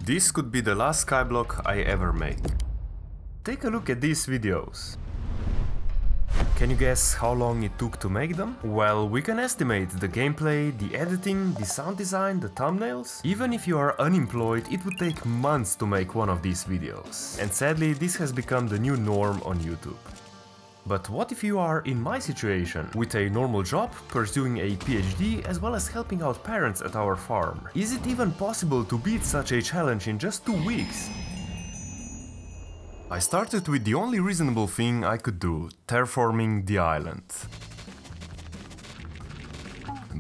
This could be the last skyblock I ever make. Take a look at these videos. Can you guess how long it took to make them? Well, we can estimate the gameplay, the editing, the sound design, the thumbnails. Even if you are unemployed, it would take months to make one of these videos. And sadly, this has become the new norm on YouTube. But what if you are in my situation, with a normal job, pursuing a PhD, as well as helping out parents at our farm? Is it even possible to beat such a challenge in just 2 weeks? I started with the only reasonable thing I could do, terraforming the island.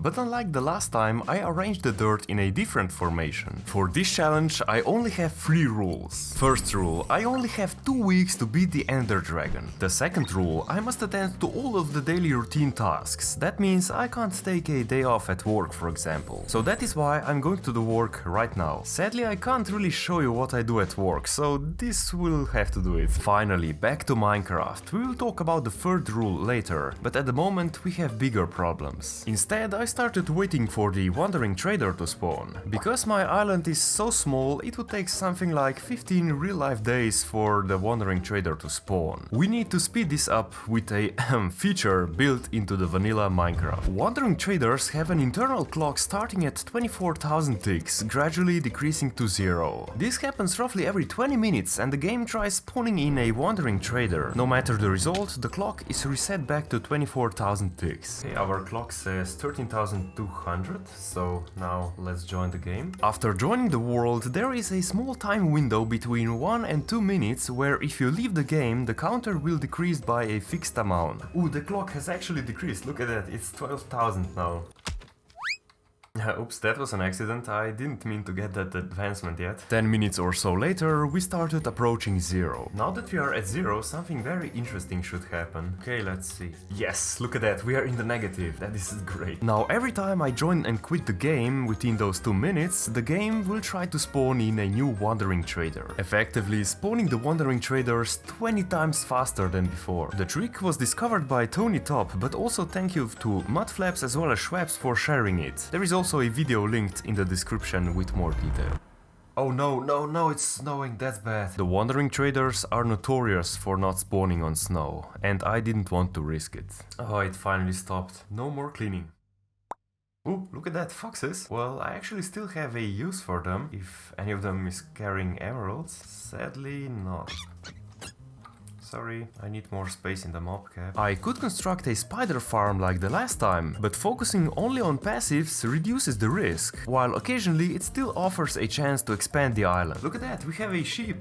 But unlike the last time, I arranged the dirt in a different formation. For this challenge, I only have 3 rules. First rule, I only have 2 weeks to beat the Ender Dragon. The second rule, I must attend to all of the daily routine tasks. That means I can't take a day off at work, for example. So that is why I'm going to the work right now. Sadly, I can't really show you what I do at work, so this will have to do it. Finally, back to Minecraft. We will talk about the third rule later, but at the moment we have bigger problems. Instead, I started waiting for the Wandering Trader to spawn. Because my island is so small, it would take something like 15 real-life days for the Wandering Trader to spawn. We need to speed this up with a feature built into the vanilla Minecraft. Wandering Traders have an internal clock starting at 24,000 ticks, gradually decreasing to 0. This happens roughly every 20 minutes and the game tries spawning in a Wandering Trader. No matter the result, the clock is reset back to 24,000 ticks. Okay, our clock says 13,200, so now let's join the game. After joining the world, there is a small time window between 1 and 2 minutes where if you leave the game, the counter will decrease by a fixed amount. Ooh, the clock has actually decreased, look at that, it's 12,000 now. Oops, that was an accident, I didn't mean to get that advancement yet. 10 minutes or so later, we started approaching 0. Now that we are at 0, something very interesting should happen. Okay, let's see. Yes, look at that, we are in the negative, that is great. Now every time I join and quit the game within those 2 minutes, the game will try to spawn in a new Wandering Trader. Effectively spawning the Wandering Traders 20 times faster than before. The trick was discovered by Tony Top, but also thank you to Mudflaps as well as Shweps for sharing it. There is also a video linked in the description with more detail. Oh no, it's snowing, that's bad. The Wandering Traders are notorious for not spawning on snow, and I didn't want to risk it. Oh, it finally stopped. No more cleaning. Ooh, look at that, foxes. Well, I actually still have a use for them, if any of them is carrying emeralds. Sadly not. Sorry, I need more space in the mob cap. I could construct a spider farm like the last time, but focusing only on passives reduces the risk, while occasionally it still offers a chance to expand the island. Look at that, we have a sheep!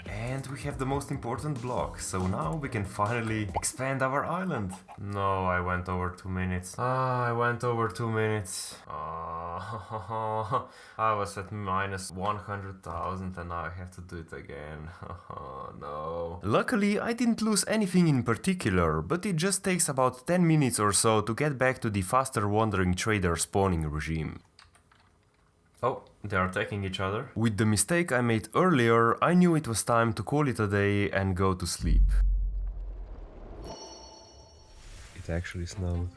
And we have the most important block, so now we can finally expand our island. No, I went over 2 minutes. I went over 2 minutes. I was at minus 100,000 and now I have to do it again. No. Luckily, I didn't lose anything in particular, but it just takes about 10 minutes or so to get back to the faster Wandering Trader spawning regime. Oh, they are attacking each other. With the mistake I made earlier, I knew it was time to call it a day and go to sleep. It actually snowed.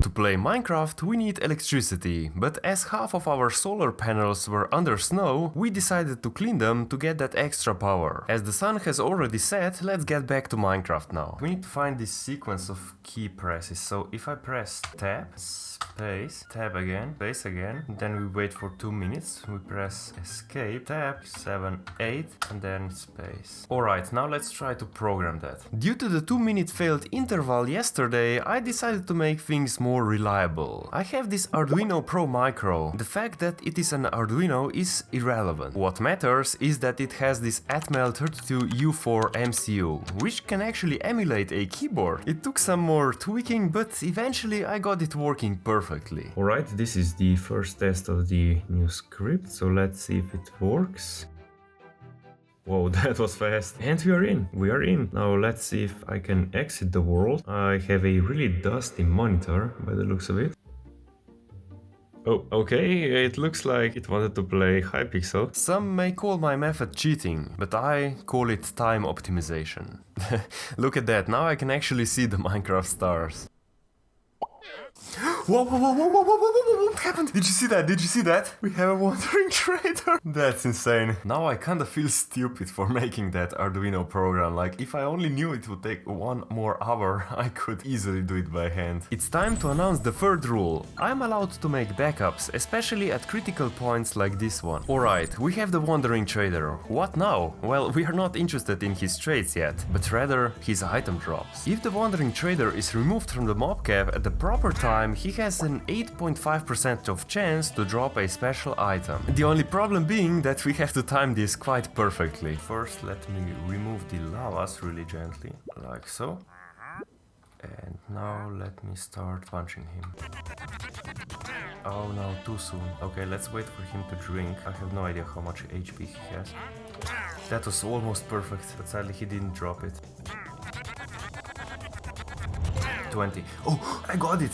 To play Minecraft we need electricity, but as half of our solar panels were under snow, we decided to clean them to get that extra power. As the sun has already set, let's get back to Minecraft now. We need to find this sequence of key presses, so if I press tab, space, tab again, space again, then we wait for 2 minutes, we press escape, tab, 7, 8, and then space. Alright, now let's try to program that. Due to the 2-minute failed interval yesterday, I decided to make things more reliable. I have this Arduino Pro Micro. The fact that it is an Arduino is irrelevant. What matters is that it has this Atmel32U4 MCU, which can actually emulate a keyboard. It took some more tweaking, but eventually I got it working perfectly. Alright, this is the first test of the new script, so let's see if it works. Whoa, that was fast. And we are in. Now let's see if I can exit the world. I have a really dusty monitor by the looks of it. Oh, okay, it looks like it wanted to play Hypixel. Some may call my method cheating, but I call it time optimization. Look at that, now I can actually see the Minecraft stars. Whoa, whoa, whoa, whoa, whoa, whoa, whoa, whoa, what happened? Did you see that? Did you see that? We have a wandering trader. That's insane. Now I kinda feel stupid for making that Arduino program. Like, if I only knew it would take 1 more hour, I could easily do it by hand. It's time to announce the third rule. I'm allowed to make backups, especially at critical points like this one. Alright, we have the wandering trader. What now? Well, we are not interested in his traits yet, but rather his item drops. If the wandering trader is removed from the mob cave at the proper time, he has an 8.5% of chance to drop a special item. The only problem being that we have to time this quite perfectly. First, let me remove the lavas really gently, like so. And now let me start punching him. Oh no, too soon. Okay, let's wait for him to drink. I have no idea how much HP he has. That was almost perfect, but sadly he didn't drop it. 20. Oh, I got it!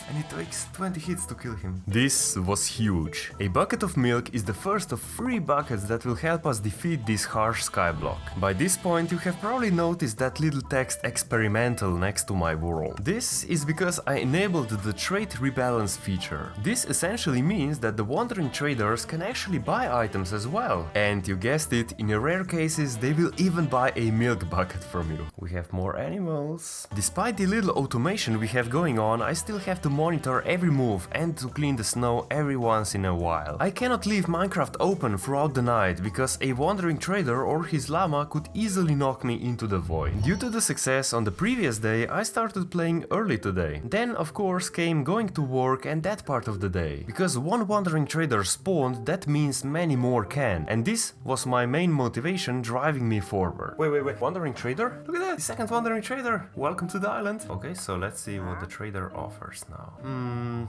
And it takes 20 hits to kill him. This was huge. A bucket of milk is the first of 3 buckets that will help us defeat this harsh skyblock. By this point you have probably noticed that little text experimental next to my world. This is because I enabled the trait rebalance feature. This essentially means that the wandering traders can actually buy items as well. And you guessed it, in rare cases they will even buy a milk bucket from you. We have more animals. Despite the little automation we have going on, I still have to monitor every move and to clean the snow every once in a while. I cannot leave Minecraft open throughout the night, because a wandering trader or his llama could easily knock me into the void. Due to the success on the previous day, I started playing early today. Then of course came going to work and that part of the day. Because one wandering trader spawned, that means many more can. And this was my main motivation driving me forward. Wait, wandering trader? Look at that, the second wandering trader. Welcome to the island. Okay, so let's see what the trader offers now.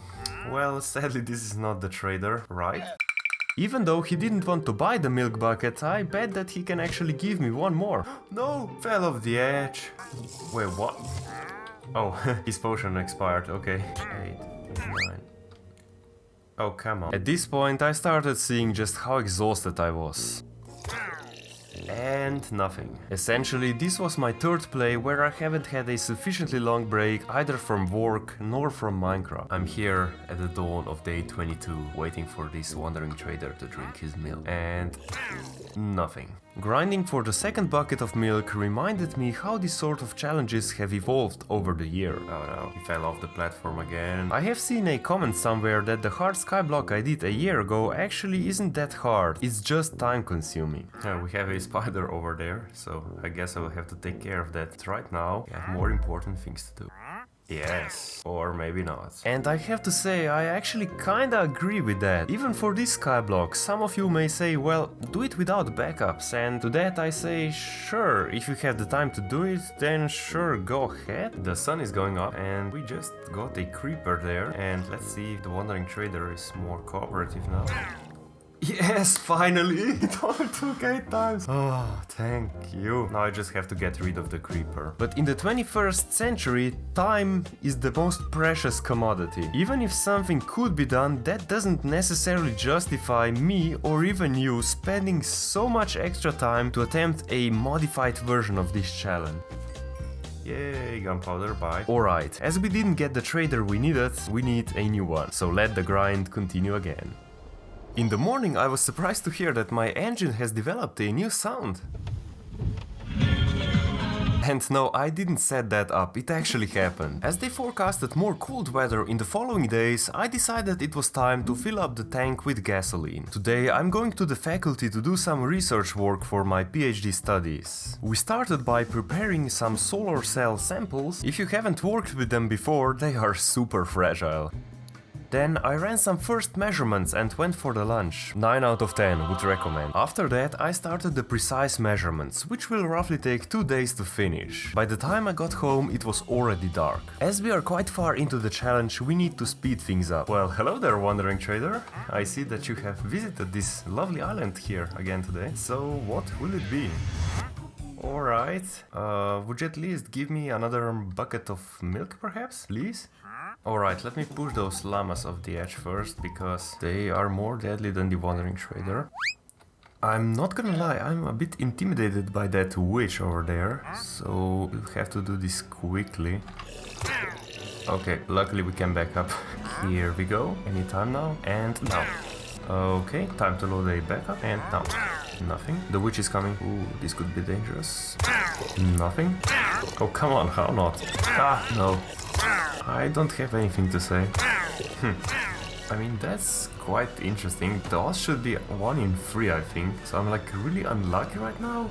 Well, sadly this is not the trader, right? Even though he didn't want to buy the milk bucket, I bet that he can actually give me one more. No, fell off the edge. Wait, what? Oh, his potion expired, okay. 8, 9. Oh, come on. At this point I started seeing just how exhausted I was. And nothing. Essentially, this was my third play where I haven't had a sufficiently long break either from work nor from Minecraft. I'm here at the dawn of day 22, waiting for this wandering trader to drink his milk. And nothing. Grinding for the second bucket of milk reminded me how these sort of challenges have evolved over the year. Oh no, he fell off the platform again. I have seen a comment somewhere that the hard skyblock I did a year ago actually isn't that hard, it's just time consuming. We have a spider over there, so I guess I will have to take care of that. Right now, I have more important things to do. Yes, or maybe not. And I have to say, I actually kinda agree with that. Even for this skyblock, some of you may say, well, do it without backups, and to that I say, sure, if you have the time to do it, then sure, go ahead. The sun is going up, and we just got a creeper there, and let's see if the wandering trader is more cooperative now. Yes, finally! It only took 8 times. Oh, thank you. Now I just have to get rid of the creeper. But in the 21st century, time is the most precious commodity. Even if something could be done, that doesn't necessarily justify me or even you spending so much extra time to attempt a modified version of this challenge. Yay, gunpowder, bye. Alright, as we didn't get the trader we needed, we need a new one. So let the grind continue again. In the morning I was surprised to hear that my engine has developed a new sound. And no, I didn't set that up, it actually happened. As they forecasted more cold weather in the following days, I decided it was time to fill up the tank with gasoline. Today I'm going to the faculty to do some research work for my PhD studies. We started by preparing some solar cell samples. If you haven't worked with them before, they are super fragile. Then I ran some first measurements and went for the lunch. 9 out of 10 would recommend. After that I started the precise measurements, which will roughly take 2 days to finish. By the time I got home it was already dark. As we are quite far into the challenge, we need to speed things up. Well, hello there, wandering trader. I see that you have visited this lovely island here again today. So what will it be? Alright. Would you at least give me another bucket of milk, perhaps? Please? Alright, let me push those llamas off the edge first, because they are more deadly than the Wandering Trader. I'm not gonna lie, I'm a bit intimidated by that witch over there, so we'll have to do this quickly. Okay, luckily we can back up. Here we go. Anytime now, and now. Okay, time to load a backup, and now. Nothing. The witch is coming. Ooh, this could be dangerous. Nothing. Oh, come on, how not? Ah, no. I don't have anything to say. I mean, that's quite interesting. The odds should be 1 in 3, I think. So I'm like really unlucky right now?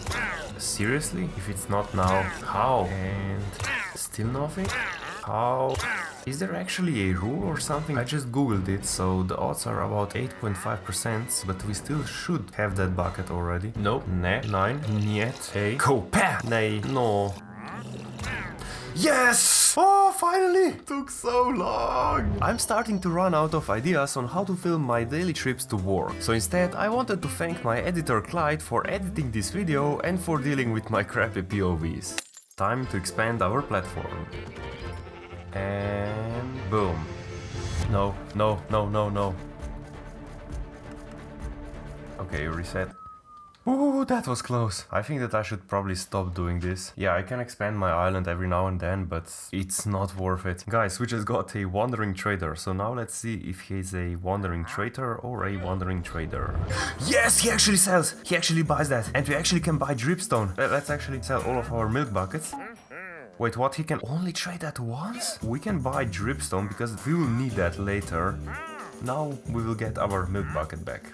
Seriously? If it's not now, how? And still nothing? How? Is there actually a rule or something? I just googled it, so the odds are about 8.5%, but we still should have that bucket already. Nope. Ne. 9. Niet. Hey. Go. Pa! Nay. No. Yes! Oh, finally! Took so long! I'm starting to run out of ideas on how to film my daily trips to work. So instead, I wanted to thank my editor Clyde for editing this video and for dealing with my crappy POVs. Time to expand our platform. And boom. No, no, no, no, no. Okay, reset. Ooh, that was close. I think that I should probably stop doing this. Yeah, I can expand my island every now and then, but it's not worth it. Guys, we just got a Wandering Trader, so now let's see if he's a Wandering Trader or a Wandering Trader. Yes, he actually sells! He actually buys that. And we actually can buy dripstone. Let's actually sell all of our milk buckets. Wait, what? He can only trade at once? We can buy dripstone because we will need that later. Now we will get our milk bucket back.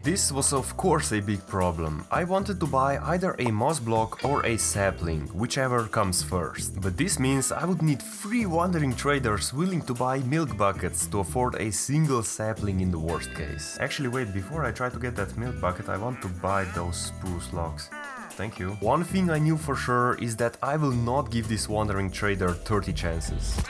This was of course a big problem. I wanted to buy either a moss block or a sapling, whichever comes first. But this means I would need 3 wandering traders willing to buy milk buckets to afford a single sapling in the worst case. Actually wait, before I try to get that milk bucket, I want to buy those spruce logs. Thank you. One thing I knew for sure is that I will not give this wandering trader 30 chances.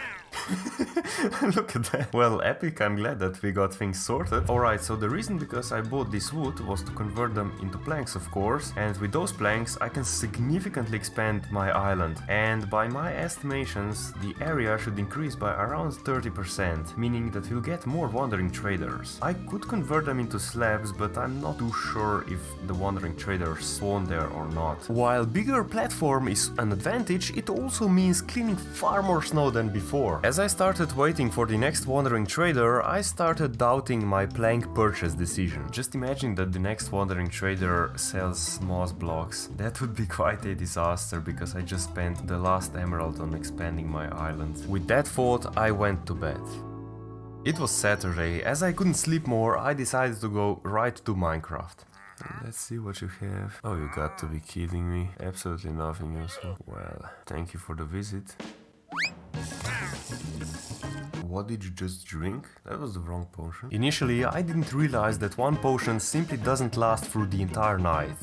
Look at that. Well, epic, I'm glad that we got things sorted. Alright, so the reason because I bought this wood was to convert them into planks, of course, and with those planks I can significantly expand my island. And by my estimations, the area should increase by around 30%, meaning that we'll get more wandering traders. I could convert them into slabs, but I'm not too sure if the wandering traders spawn there or not. While bigger platform is an advantage, it also means cleaning far more snow than before. As I started waiting for the next wandering trader, I started doubting my plank purchase decision. Just imagine that the next wandering trader sells moss blocks. That would be quite a disaster because I just spent the last emerald on expanding my island. With that thought, I went to bed. It was Saturday. As I couldn't sleep more, I decided to go right to Minecraft. Let's see what you have. Oh, you got to be kidding me. Absolutely nothing useful. Well, thank you for the visit. What did you just drink? That was the wrong potion. Initially, I didn't realize that one potion simply doesn't last through the entire night.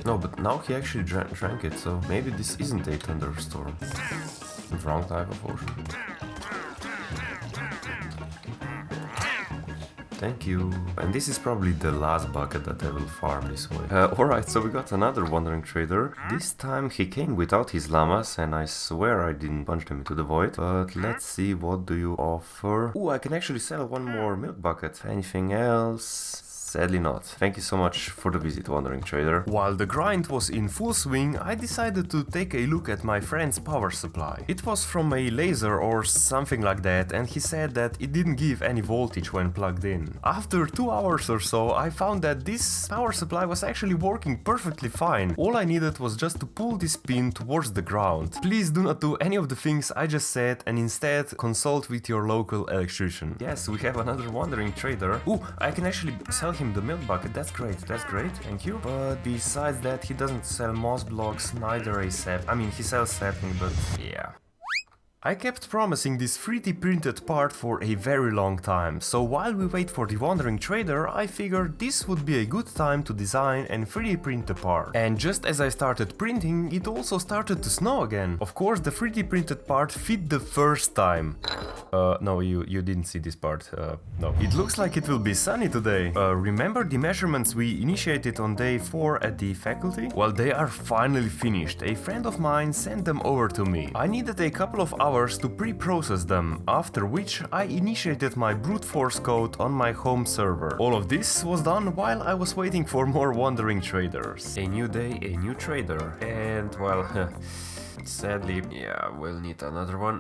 No, but now he actually drank it, so maybe this isn't a thunderstorm. The wrong type of potion. Thank you. And this is probably the last bucket that I will farm this way. Alright, so we got another wandering trader. This time he came without his llamas and I swear I didn't punch them into the void. But let's see, what do you offer? Ooh, I can actually sell one more milk bucket. Anything else? Sadly not. Thank you so much for the visit, wandering trader. While the grind was in full swing, I decided to take a look at my friend's power supply. It was from a laser or something like that, and he said that it didn't give any voltage when plugged in. After 2 hours or so, I found that this power supply was actually working perfectly fine. All I needed was just to pull this pin towards the ground. Please do not do any of the things I just said and instead consult with your local electrician. Yes, we have another wandering trader. Ooh, I can actually sell him the milk bucket. That's great, thank you. But besides that, he doesn't sell moss blocks, neither a sap. I mean, he sells sapling, but yeah. I kept promising this 3D printed part for a very long time, so while we wait for the wandering trader, I figured this would be a good time to design and 3D print the part. And just as I started printing, it also started to snow again. Of course, the 3D printed part fit the first time. No, you didn't see this part. No. It looks like it will be sunny today. Remember the measurements we initiated on day 4 at the faculty? Well, they are finally finished. A friend of mine sent them over to me. I needed a couple of hours to pre-process them, after which I initiated my brute force code on my home server. All of this was done while I was waiting for more wandering traders. A new day, a new trader. And well, sadly, yeah, we'll need another one.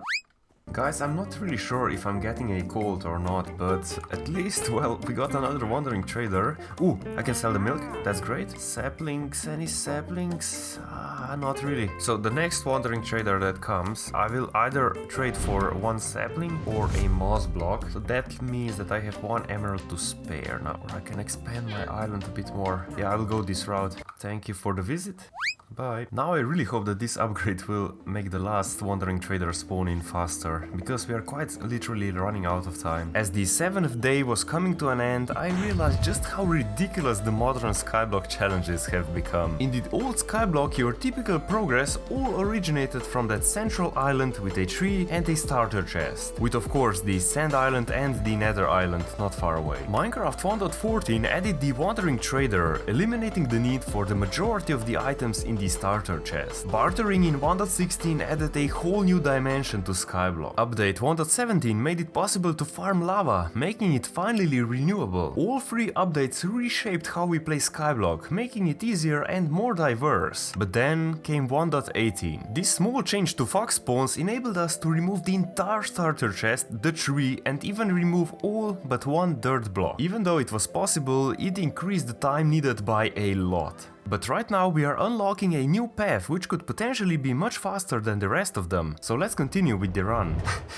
Guys, I'm not really sure if I'm getting a cold or not, but at least, well, we got another wandering trader. Ooh, I can sell the milk, that's great. Saplings, any saplings? Not really. So the next wandering trader that comes, I will either trade for 1 sapling or a moss block. So that means that I have 1 emerald to spare now. I can expand my island a bit more. Yeah, I will go this route. Thank you for the visit. Bye. Now I really hope that this upgrade will make the last wandering trader spawn in faster, because we are quite literally running out of time. As the 7th day was coming to an end, I realized just how ridiculous the modern Skyblock challenges have become. In the old Skyblock, your typical progress all originated from that central island with a tree and a starter chest, with of course the sand island and the nether island not far away. Minecraft 1.14 added the wandering trader, eliminating the need for the majority of the items in the starter chest. Bartering in 1.16 added a whole new dimension to Skyblock. Update 1.17 made it possible to farm lava, making it finally renewable. All 3 updates reshaped how we play Skyblock, making it easier and more diverse. But then came 1.18. This small change to fox spawns enabled us to remove the entire starter chest, the tree, and even remove all but 1 dirt block. Even though it was possible, it increased the time needed by a lot. But right now we are unlocking a new path which could potentially be much faster than the rest of them. So let's continue with the run.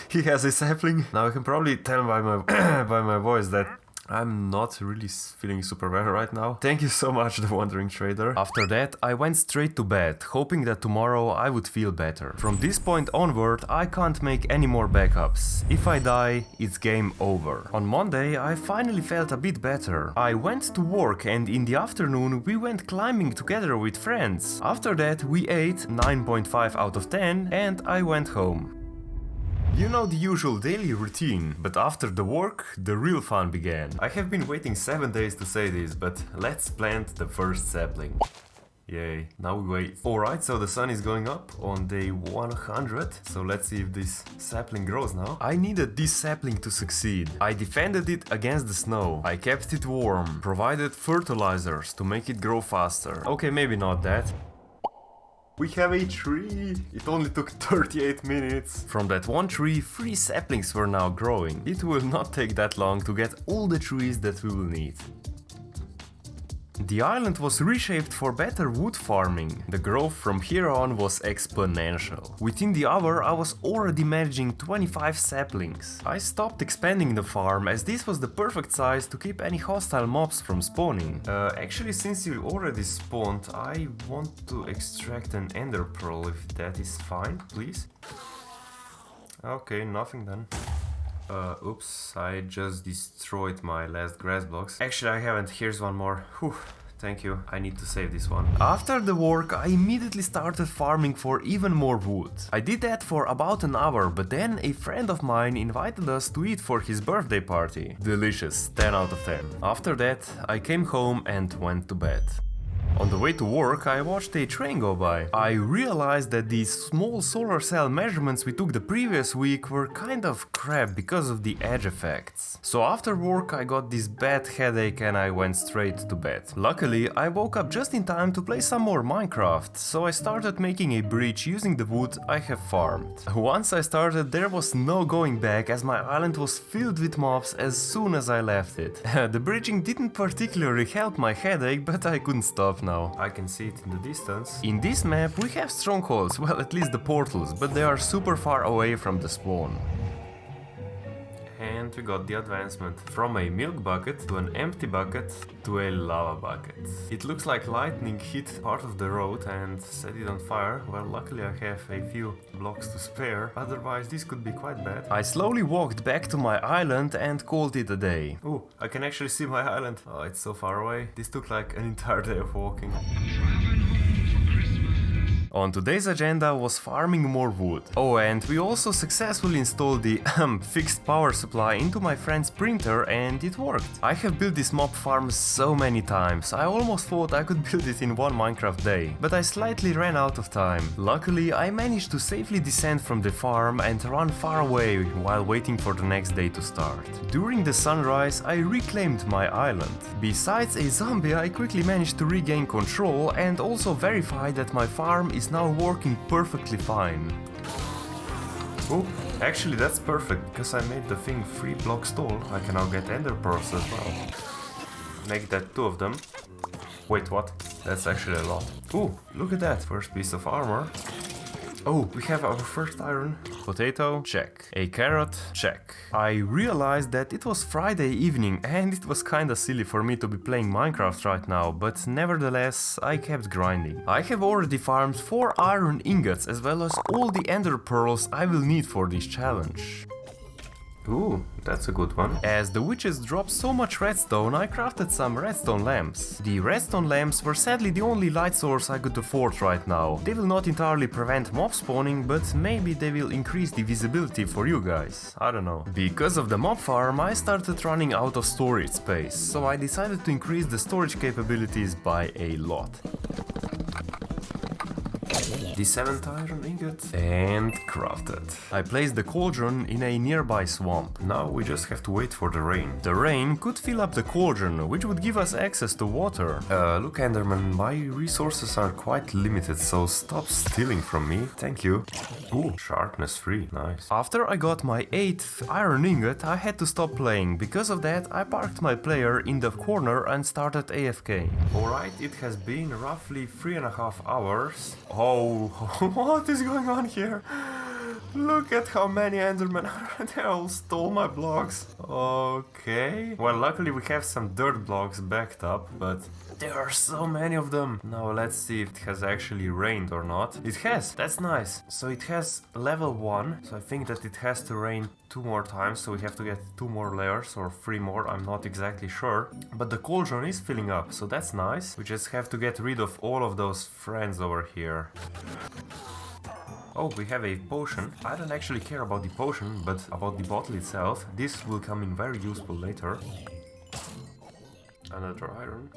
He has a sapling. Now I can probably tell by my by my voice that I'm not really feeling super well right now. Thank you so much, the wandering trader. After that, I went straight to bed, hoping that tomorrow I would feel better. From this point onward, I can't make any more backups. If I die, it's game over. On Monday, I finally felt a bit better. I went to work and in the afternoon we went climbing together with friends. After that, we ate 9.5 out of 10 and I went home. You know the usual daily routine, but after the work, the real fun began. I have been waiting 7 days to say this, but let's plant the first sapling. Yay, now we wait. Alright, so the sun is going up on day 100, so let's see if this sapling grows now. I needed this sapling to succeed. I defended it against the snow. I kept it warm, provided fertilizers to make it grow faster. Okay, maybe not that. We have a tree! It only took 38 minutes. From that one tree, 3 saplings were now growing. It will not take that long to get all the trees that we will need. The island was reshaped for better wood farming. The growth from here on was exponential. Within the hour I was already managing 25 saplings. I stopped expanding the farm as this was the perfect size to keep any hostile mobs from spawning. Actually, since you already spawned, I want to extract an ender pearl if that is fine, please. Okay, nothing then. Oops, I just destroyed my last grass blocks. Actually, I haven't. Here's one more. Whew, thank you. I need to save this one. After the work, I immediately started farming for even more wood. I did that for about an hour, but then a friend of mine invited us to eat for his birthday party. Delicious, 10 out of 10. After that, I came home and went to bed. On the way to work, I watched a train go by. I realized that these small solar cell measurements we took the previous week were kind of crap because of the edge effects. So after work I got this bad headache and I went straight to bed. Luckily, I woke up just in time to play some more Minecraft, so I started making a bridge using the wood I have farmed. Once I started, there was no going back as my island was filled with mobs as soon as I left it. The bridging didn't particularly help my headache, but I couldn't stop now. I can see it in the distance. In this map we have strongholds, well, at least the portals, but they are super far away from the spawn. And and we got the advancement. From a milk bucket to an empty bucket to a lava bucket. It looks like lightning hit part of the road and set it on fire. Well, luckily I have a few blocks to spare, otherwise this could be quite bad. I slowly walked back to my island and called it a day. Ooh, I can actually see my island. Oh, it's so far away. This took like an entire day of walking. On today's agenda was farming more wood. Oh, and we also successfully installed the fixed power supply into my friend's printer and it worked. I have built this mob farm so many times, I almost thought I could build it in one Minecraft day, but I slightly ran out of time. Luckily, I managed to safely descend from the farm and run far away while waiting for the next day to start. During the sunrise, I reclaimed my island. Besides a zombie, I quickly managed to regain control and also verify that my farm is now working perfectly fine. Oh, actually that's perfect, because I made the thing 3 blocks tall. I can now get ender pearls as well. Make that 2 of them. Wait, what? That's actually a lot. Oh, look at that, first piece of armor. Oh, we have our first iron. Potato, check. A carrot, check. I realized that it was Friday evening and it was kinda silly for me to be playing Minecraft right now, but nevertheless, I kept grinding. I have already farmed 4 iron ingots as well as all the ender pearls I will need for this challenge. Ooh, that's a good one. As the witches dropped so much redstone, I crafted some redstone lamps. The redstone lamps were sadly the only light source I could afford right now. They will not entirely prevent mob spawning, but maybe they will increase the visibility for you guys. I don't know. Because of the mob farm, I started running out of storage space, so I decided to increase the storage capabilities by a lot. The 7th iron ingot and crafted. I placed the cauldron in a nearby swamp. Now we just have to wait for the rain. The rain could fill up the cauldron, which would give us access to water. Look Enderman, my resources are quite limited, so stop stealing from me. Thank you. Ooh, sharpness 3, nice. After I got my 8th iron ingot, I had to stop playing. Because of that, I parked my player in the corner and started AFK. Alright, it has been roughly 3.5 hours. Oh, what is going on here? Look at how many Endermen are. They all stole my blocks. Okay. Well, luckily we have some dirt blocks backed up, but there are so many of them. Now let's see if it has actually rained or not. It has. That's nice. So it has level 1. So I think that it has to rain 2 more times. So we have to get 2 more layers or 3 more. I'm not exactly sure. But the cauldron is filling up. So that's nice. We just have to get rid of all of those friends over here. Oh, we have a potion. I don't actually care about the potion, but about the bottle itself. This will come in very useful later. Another iron.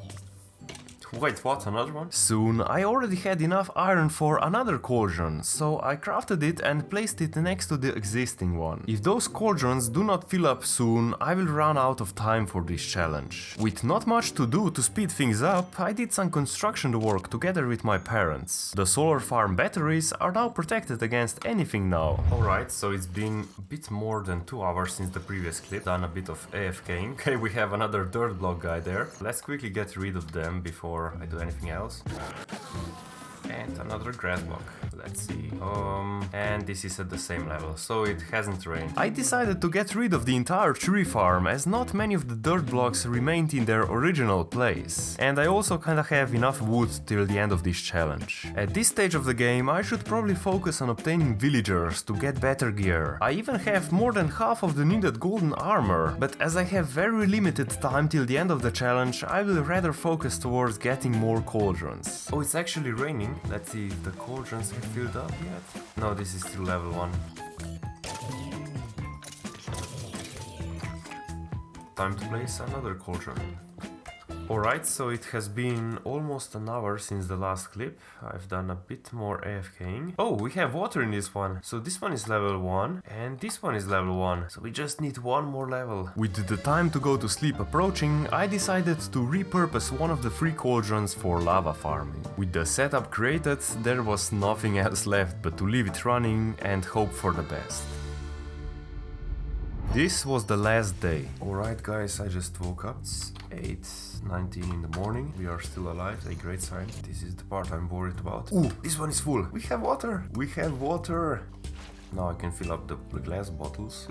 Wait, what? Another one? Soon I already had enough iron for another cauldron, so I crafted it and placed it next to the existing one. If those cauldrons do not fill up soon, I will run out of time for this challenge. With not much to do to speed things up, I did some construction work together with my parents. The solar farm batteries are now protected against anything now. Alright, so it's been a bit more than 2 hours since the previous clip. Done a bit of AFKing. Okay, we have another dirt block guy there. Let's quickly get rid of them before I do anything else. And another grass block. Let's see. And this is at the same level, so it hasn't rained. I decided to get rid of the entire tree farm, as not many of the dirt blocks remained in their original place. And I also kinda have enough wood till the end of this challenge. At this stage of the game, I should probably focus on obtaining villagers to get better gear. I even have more than half of the needed golden armor, but as I have very limited time till the end of the challenge, I will rather focus towards getting more cauldrons. Oh, it's actually raining. Let's see if the cauldrons have filled up yet. No, this is still level 1. Time to place another cauldron. Alright, so it has been almost an hour since the last clip. I've done a bit more AFKing. Oh, we have water in this one. So this one is level 1 and this one is level 1. So we just need 1 more level. With the time to go to sleep approaching, I decided to repurpose one of the 3 cauldrons for lava farming. With the setup created, there was nothing else left but to leave it running and hope for the best. This was the last day. Alright guys, I just woke up. It's 8:19 in the morning. We are still alive, a great sign. This is the part I'm worried about. Ooh, this one is full. We have water! We have water! Now I can fill up the glass bottles.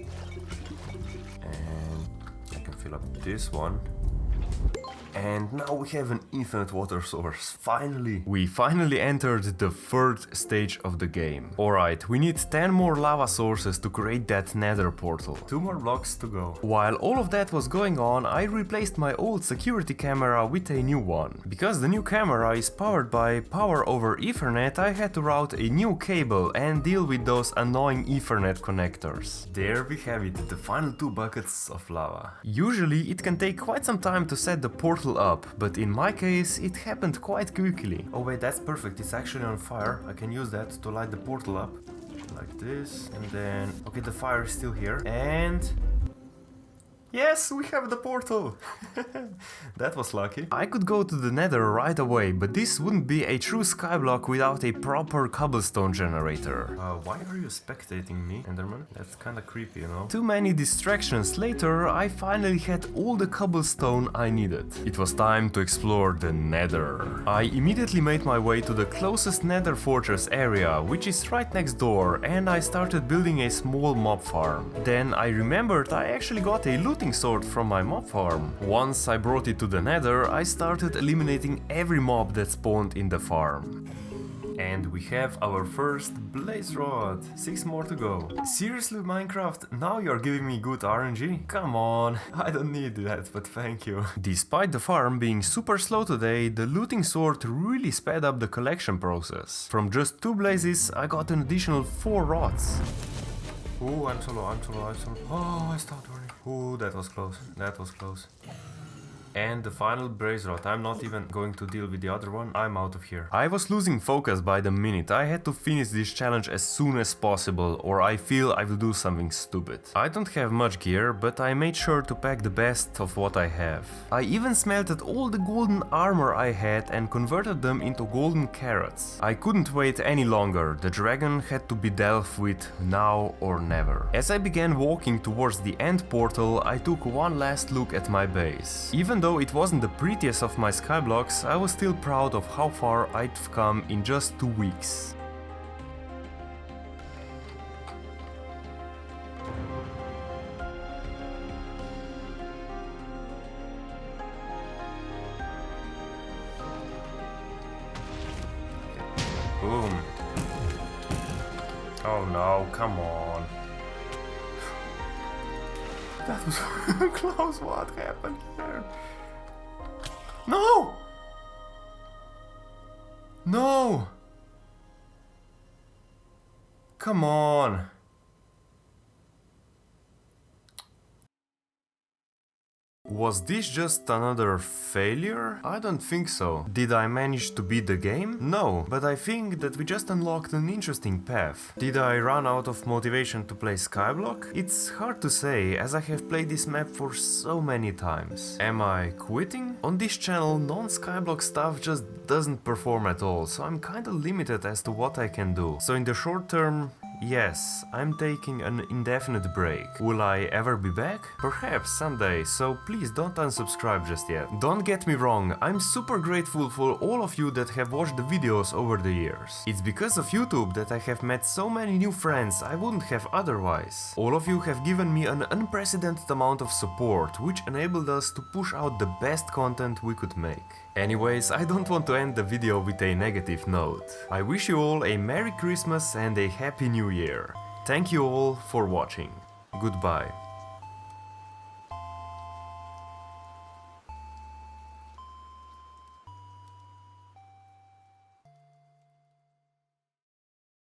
And I can fill up this one. And now we have an infinite water source, finally! We finally entered the third stage of the game. Alright, we need 10 more lava sources to create that nether portal. 2 more blocks to go. While all of that was going on, I replaced my old security camera with a new one. Because the new camera is powered by power over Ethernet, I had to route a new cable and deal with those annoying Ethernet connectors. There we have it, the final 2 buckets of lava. Usually it can take quite some time to set the portal up, but in my case it happened quite quickly. Oh wait, that's perfect, it's actually on fire. I can use that to light the portal up. Like this, and then... Okay, the fire is still here, and... Yes, we have the portal! That was lucky. I could go to the nether right away, but this wouldn't be a true skyblock without a proper cobblestone generator. Why are you spectating me, Enderman? That's kinda creepy, you know? Too many distractions later, I finally had all the cobblestone I needed. It was time to explore the nether. I immediately made my way to the closest nether fortress area, which is right next door, and I started building a small mob farm. Then I remembered I actually got a looting sword from my mob farm. Once I brought it to the nether, I started eliminating every mob that spawned in the farm. And we have our first blaze rod. 6 more to go. Seriously, Minecraft? Now you're giving me good RNG? Come on, I don't need that, but thank you. Despite the farm being super slow today, the looting sword really sped up the collection process. From just 2 blazes, I got an additional 4 rods. Oh, I'm so low, I'm so low, I'm so low. Oh, I stopped running. Oh, that was close, that was close. And the final blaze rod. I'm not even going to deal with the other one. I'm out of here. I was losing focus by the minute. I had to finish this challenge as soon as possible, or I feel I will do something stupid. I don't have much gear, but I made sure to pack the best of what I have. I even smelted all the golden armor I had and converted them into golden carrots. I couldn't wait any longer. The dragon had to be dealt with now or never. As I began walking towards the end portal, I took one last look at my base. Even though it wasn't the prettiest of my skyblocks, I was still proud of how far I'd come in just 2 weeks. Boom. Oh no, come on. That was close, what happened there? No! No! Come on! Was this just another failure? I don't think so. Did I manage to beat the game? No, but I think that we just unlocked an interesting path. Did I run out of motivation to play Skyblock? It's hard to say, as I have played this map for so many times. Am I quitting? On this channel, non-Skyblock stuff just doesn't perform at all, so I'm kinda limited as to what I can do. So in the short term, yes, I'm taking an indefinite break. Will I ever be back? Perhaps someday, so please don't unsubscribe just yet. Don't get me wrong, I'm super grateful for all of you that have watched the videos over the years. It's because of YouTube that I have met so many new friends I wouldn't have otherwise. All of you have given me an unprecedented amount of support, which enabled us to push out the best content we could make. Anyways, I don't want to end the video with a negative note. I wish you all a Merry Christmas and a Happy New Year. Thank you all for watching. Goodbye.